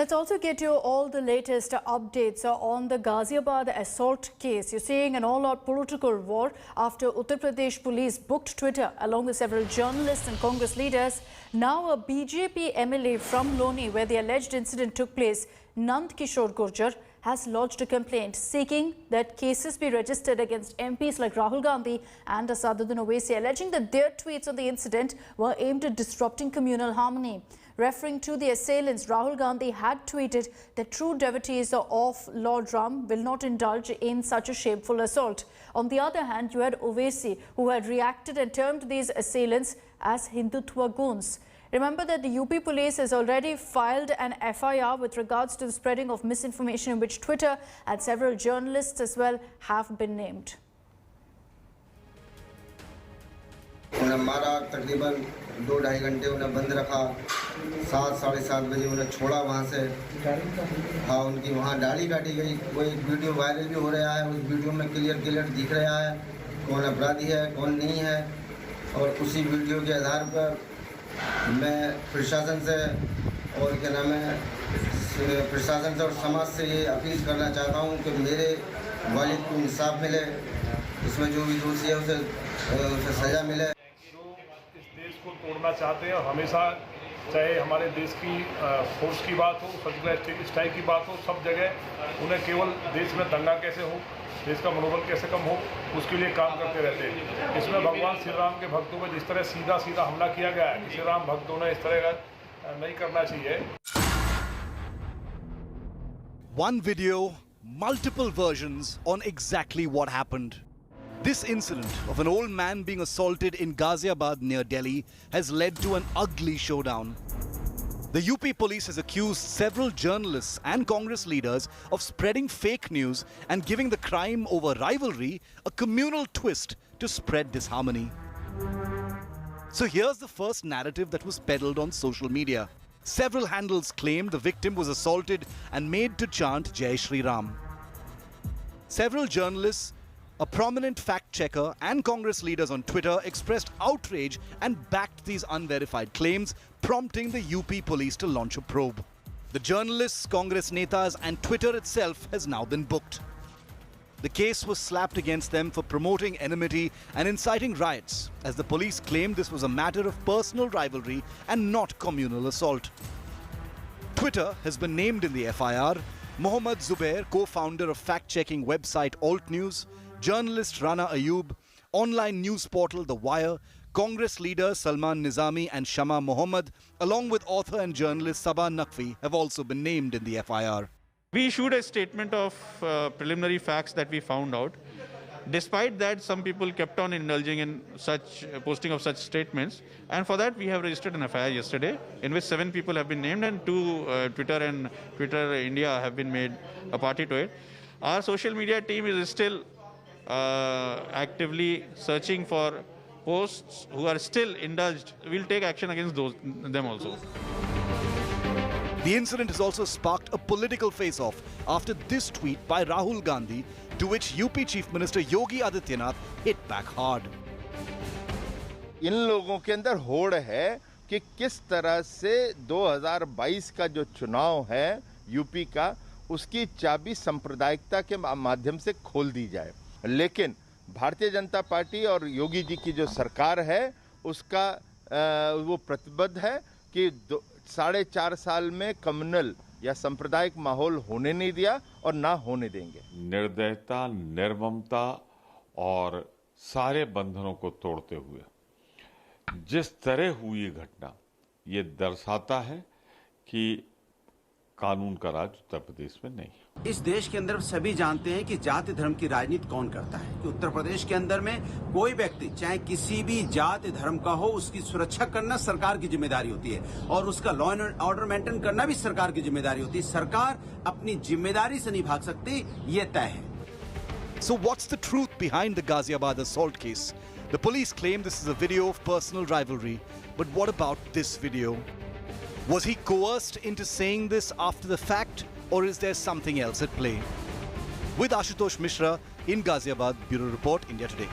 Let's also get you all the latest updates on the Ghaziabad assault case. You're seeing an all-out political war after Uttar Pradesh police booked Twitter along with several journalists and Congress leaders. Now a BJP MLA from Loni, where the alleged incident took place, Nand Kishore Gurjar, has lodged a complaint seeking that cases be registered against MPs like Rahul Gandhi and Asaduddin Owaisi, alleging that their tweets on the incident were aimed at disrupting communal harmony. Referring to the assailants, Rahul Gandhi had tweeted that true devotees of Lord Ram will not indulge in such a shameful assault. On the other hand, you had Owaisi, who had reacted and termed these assailants as Hindutva goons. Remember that the UP police has already filed an FIR with regards to the spreading of misinformation in which Twitter and several journalists as well have been named. उन्हें मारा, तकरीबन 2-2.5 घंटे उन्हें बंद रखा, 7-7:30 बजे उन्हें छोड़ा वहाँ से। हाँ, उनकी वहाँ दाढ़ी काटी गई। वो एक वीडियो वायरल भी हो रहा है। उस वीडियो में क्लियर दिख रहा है कौन अपराधी है कौन नहीं है। और उसी वीडियो के आधार पर मैं प्रशासन से और क्या नाम है प्रशासन से और समाज से ये अपील करना चाहता हूँ कि मेरे वालिद को इंसाफ मिले, इसमें जो भी दोषी है उसे सज़ा मिले। इस देश को तोड़ना चाहते हैं और हमेशा चाहे हमारे देश की फोर्स की बात हो, सर्जिकल स्ट्राइक की बात हो, सब जगह उन्हें केवल देश में दंगा कैसे हो, देश का मनोबल कैसे कम हो, उसके लिए काम करते रहते हैं। इसमें भगवान श्री राम के भक्तों में जिस तरह सीधा हमला किया गया है, श्री राम भक्तों ने इस तरह का नहीं करना चाहिए। One video, multiple versions on exactly what happened. This incident of an old man being assaulted in Ghaziabad near Delhi has led to an ugly showdown. The UP police has accused several journalists and Congress leaders of spreading fake news and giving the crime over rivalry a communal twist to spread disharmony. So here's the first narrative that was peddled on social media. Several handles claimed the victim was assaulted and made to chant Jai Shri Ram. Several journalists, a prominent fact-checker and Congress leaders on Twitter expressed outrage and backed these unverified claims, prompting the UP police to launch a probe. The journalists, Congress netas and Twitter itself has now been booked. The case was slapped against them for promoting enmity and inciting riots, as the police claimed this was a matter of personal rivalry and not communal assault. Twitter has been named in the FIR. Mohammad Zubair, co-founder of fact-checking website Alt News, journalist Rana Ayub, online news portal The Wire, Congress leader Salman Nizami and Shama Mohammed, along with author and journalist Sabah Naqvi, have also been named in the FIR. We issued a statement of preliminary facts that we found out. Despite that, some people kept on indulging in such posting of such statements, and for that we have registered an FIR yesterday, in which 7 people have been named and 2 Twitter and Twitter India have been made a party to it. Our social media team is still actively searching for posts who are still indulged. We'll take action against them also. The incident has also sparked a political face-off after this tweet by Rahul Gandhi, to which UP Chief Minister Yogi Adityanath hit back hard. इन लोगों के अंदर होड़ है कि किस तरह से 2022 का जो चुनाव है यूपी का, उसकी चाबी सांप्रदायिकता के माध्यम से खोल दी जाए। लेकिन भारतीय जनता पार्टी और योगी जी की जो सरकार है, उसका वो प्रतिबद्ध है कि 4.5 साल में कम्युनल या सांप्रदायिक माहौल होने नहीं दिया और ना होने देंगे। निर्दयता, निर्ममता और सारे बंधनों को तोड़ते हुए जिस तरह हुई ये घटना, ये दर्शाता है कि कानून का राज उत्तर प्रदेश में नहीं। इस देश के अंदर सभी जानते हैं कि जाति धर्म की राजनीति कौन करता है। कि उत्तर प्रदेश के अंदर में कोई व्यक्ति चाहे किसी भी जाति धर्म का हो, उसकी सुरक्षा करना सरकार की जिम्मेदारी होती है और उसका लॉ एंड ऑर्डर मेंटेन करना भी सरकार की जिम्मेदारी होती है। सरकार अपनी जिम्मेदारी से नहीं भाग सकती, ये तय है। So what's the truth behind the Ghaziabad assault case? The police claim this is a video of personal rivalry, but what about this video? Was he coerced into saying this after the fact, or is there something else at play? With Ashutosh Mishra in Ghaziabad, Bureau Report, India Today.